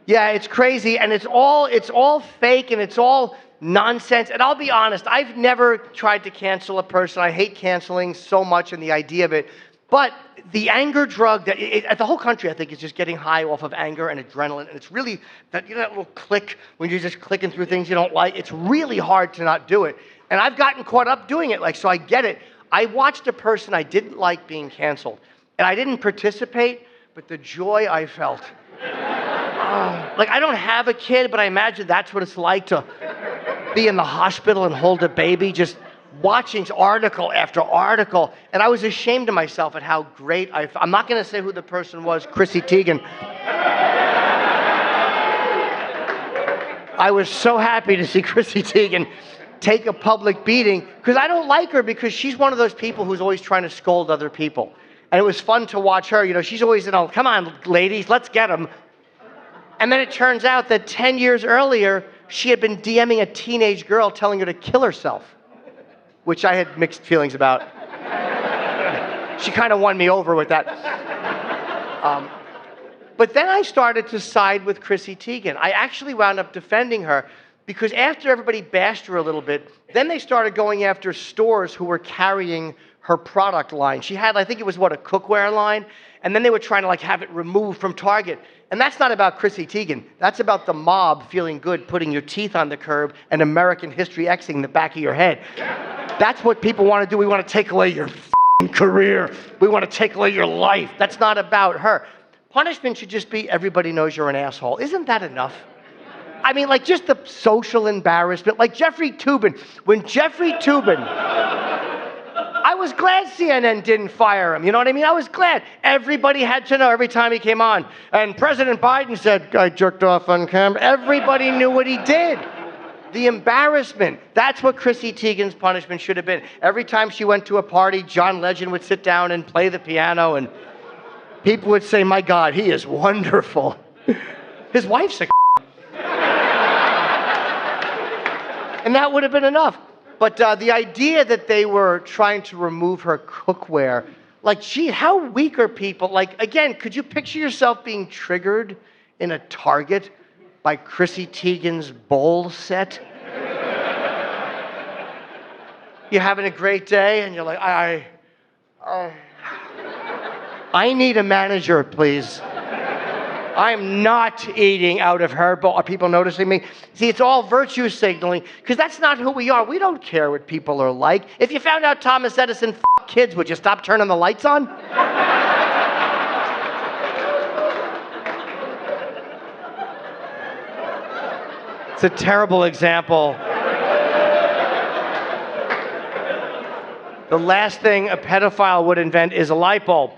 Yeah, it's crazy, and it's all fake, and it's all nonsense. And I'll be honest, I've never tried to cancel a person. I hate canceling so much and the idea of it. But the anger drug, the whole country, I think, is just getting high off of anger and adrenaline. And it's really, that little click when you're just clicking through things you don't like. It's really hard to not do it. And I've gotten caught up doing it. So I get it. I watched a person I didn't like being canceled. And I didn't participate, but the joy I felt. I don't have a kid, but I imagine that's what it's like to be in the hospital and hold a baby, just watching article after article. And I was ashamed of myself at how great I felt. I'm not going to say who the person was, Chrissy Teigen. I was so happy to see Chrissy Teigen take a public beating, because I don't like her, because she's one of those people who's always trying to scold other people. And it was fun to watch her. She's always, come on, ladies, let's get them. And then it turns out that 10 years earlier, she had been DMing a teenage girl telling her to kill herself, which I had mixed feelings about. She kind of won me over with that. But then I started to side with Chrissy Teigen. I actually wound up defending her, because after everybody bashed her a little bit, then they started going after stores who were carrying her product line. She had, I think it was, a cookware line? And then they were trying to have it removed from Target. And that's not about Chrissy Teigen. That's about the mob feeling good, putting your teeth on the curb, and American History Xing the back of your head. That's what people want to do. We want to take away your career. We want to take away your life. That's not about her. Punishment should just be, everybody knows you're an asshole. Isn't that enough? I mean, just the social embarrassment. Like Jeffrey Toobin. When Jeffrey Toobin... I was glad CNN didn't fire him. You know what I mean? I was glad. Everybody had to know every time he came on. And President Biden said, I jerked off on camera. Everybody knew what he did. The embarrassment. That's what Chrissy Teigen's punishment should have been. Every time she went to a party, John Legend would sit down and play the piano, and people would say, my God, he is wonderful. His wife's a and that would have been enough. But the idea that they were trying to remove her cookware, gee, how weak are people? Again, could you picture yourself being triggered in a Target by Chrissy Teigen's bowl set? You're having a great day, and you're like, I need a manager, please. I'm not eating out of her bowl. Are people noticing me? See, it's all virtue signaling, because that's not who we are. We don't care what people are like. If you found out Thomas Edison f***ed kids, would you stop turning the lights on? It's a terrible example. The last thing a pedophile would invent is a light bulb.